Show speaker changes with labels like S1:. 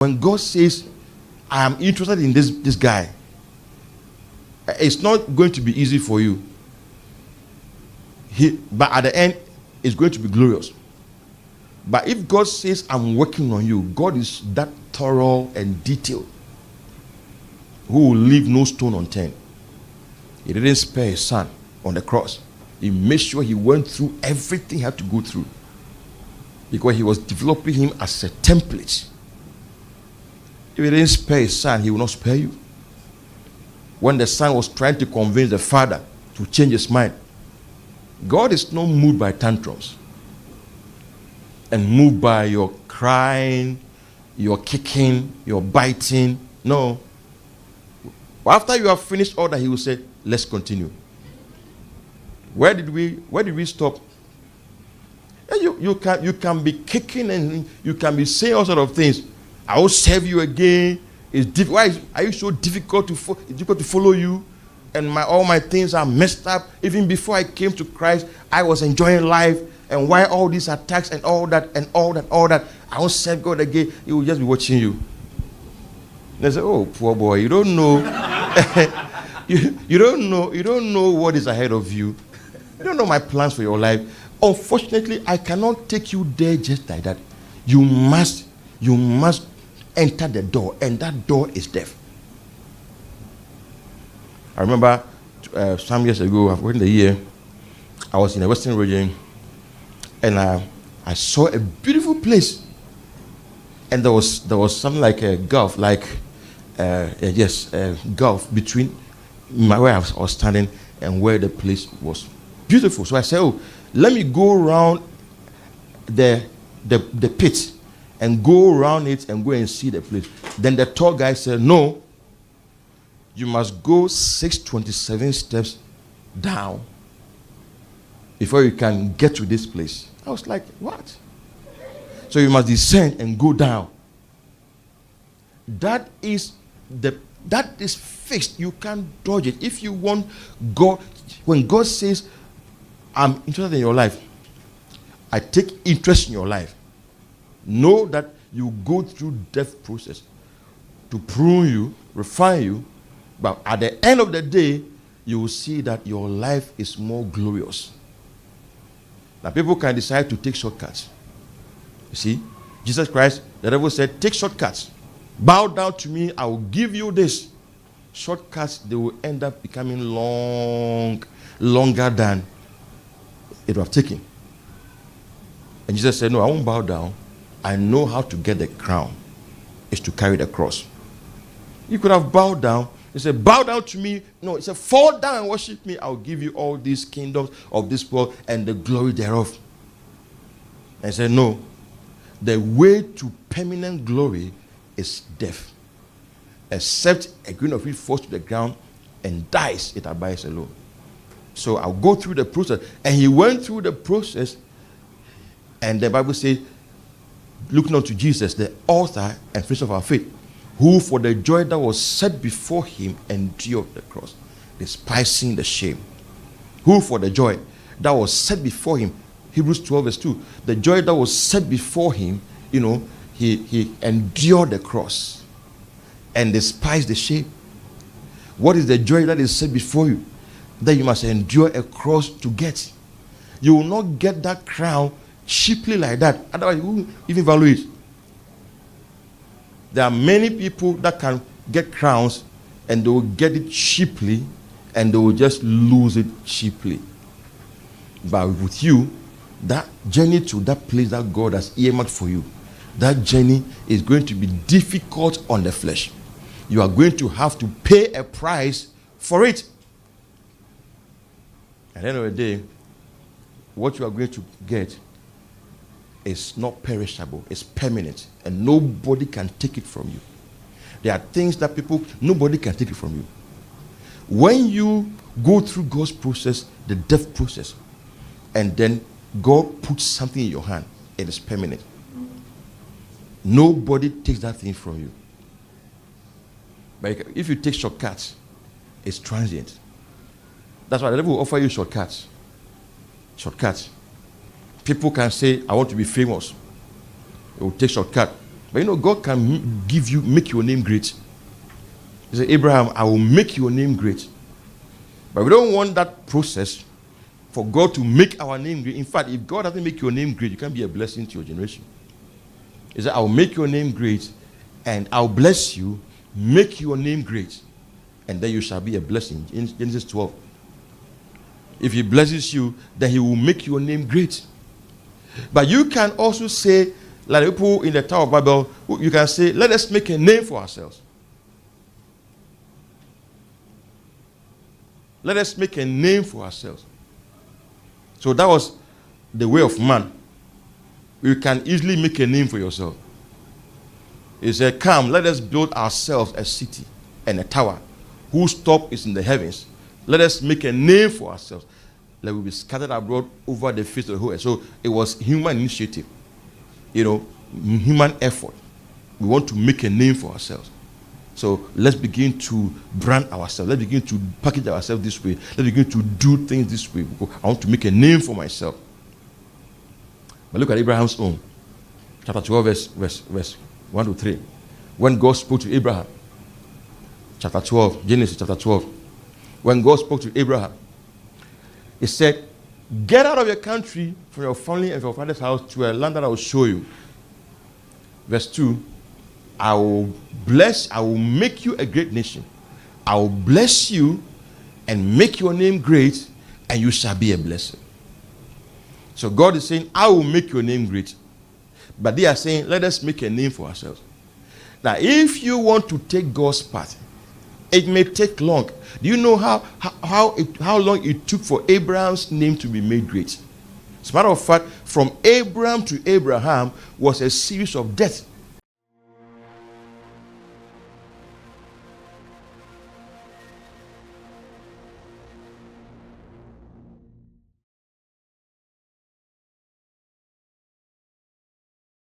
S1: When God says, I am interested in this guy, it's not going to be easy for you. But at the end, it's going to be glorious. But if God says, I'm working on you, God is that thorough and detailed, who will leave no stone unturned. He didn't spare his son on the cross. He made sure he went through everything he had to go through, because he was developing him as a template. If he didn't spare his son, he will not spare you. When the son was trying to convince the father to change his mind, God is not moved by tantrums and moved by your crying, your kicking, your biting. No. After you have finished all that, he will say, let's continue. Where did we stop? You can be kicking and you can be saying all sorts of things. I will serve you again. Why are you so difficult to follow you? And all my things are messed up. Even before I came to Christ, I was enjoying life. And why all these attacks and all that, I won't serve God again. He will just be watching you. They say, oh, poor boy, you don't know. you don't know what is ahead of you. You don't know my plans for your life. Unfortunately, I cannot take you there just like that. You must enter the door, and that door is death. I remember some years ago, in the year, I was in the Western region, and I saw a beautiful place, and there was something like a gulf, gulf between where I was standing and where the place was beautiful. So I said, oh, let me go around the pit and go around it and go and see the place. Then the tour guy said, no, you must go 627 steps down before you can get to this place. I was like, what? So you must descend and go down. That is fixed. You can't dodge it. If you want God, when God says, I'm interested in your life, I take interest in your life, know that you go through death process to prune you, refine you, but at the end of the day, you will see that your life is more glorious. Now, people can decide to take shortcuts. You see, Jesus Christ, the devil said, take shortcuts. Bow down to me, I will give you this. Shortcuts, they will end up becoming longer than it would have taken. And Jesus said, no, I won't bow down. I know how to get the crown. It's to carry the cross. You could have bowed down. He said, bow down to me. No, he said, fall down and worship me. I'll give you all these kingdoms of this world and the glory thereof. And he said, no. The way to permanent glory is death. Except a grain of wheat falls to the ground and dies, it abides alone. So I'll go through the process. And he went through the process. And the Bible says, looking unto Jesus, the author and finisher of our faith, who for the joy that was set before him endured the cross, despising the shame. Who for the joy that was set before him, Hebrews 12 verse 2, the joy that was set before him, he endured the cross and despised the shame. What is the joy that is set before you? That you must endure a cross to get. You will not get that crown cheaply like that. Otherwise, you won't even value it. There are many people that can get crowns and they will get it cheaply and they will just lose it cheaply. But with you, that journey to that place that God has earmarked for you, that journey is going to be difficult on the flesh. You are going to have to pay a price for it. At the end of the day, what you are going to get is not perishable, it's permanent, and nobody can take it from you. There are things that nobody can take it from you. When you go through God's process, the death process, and then God puts something in your hand, it is permanent. Nobody takes that thing from you. But if you take shortcuts, it's transient. That's why the devil will offer you shortcuts. Shortcuts. People can say, I want to be famous. They will take shortcut. But God can make your name great. He said, Abraham, I will make your name great. But we don't want that process for God to make our name great. In fact, if God doesn't make your name great, you can't be a blessing to your generation. He said, I will make your name great, and I'll bless you, make your name great, and then you shall be a blessing. In Genesis 12. If he blesses you, then he will make your name great. But you can also say, like people in the Tower of Babel, you can say, let us make a name for ourselves. Let us make a name for ourselves. So that was the way of man. You can easily make a name for yourself. He said, come, let us build ourselves a city and a tower whose top is in the heavens. Let us make a name for ourselves. Let we be scattered abroad over the face of the whole earth. So it was human initiative, human effort. We want to make a name for ourselves. So let's begin to brand ourselves. Let's begin to package ourselves this way. Let's begin to do things this way. I want to make a name for myself. But look at Abraham's own. Chapter 12, verse 1 to 3. When God spoke to Abraham. Chapter 12, Genesis chapter 12. When God spoke to Abraham, he said, get out of your country, from your family and from your father's house to a land that I will show you. Verse 2, I will make you a great nation. I will bless you and make your name great, and you shall be a blessing. So God is saying, I will make your name great. But they are saying, let us make a name for ourselves. Now, if you want to take God's path, it may take long. Do you know how long it took for Abraham's name to be made great? As a matter of fact, from Abraham to Abraham was a series of deaths.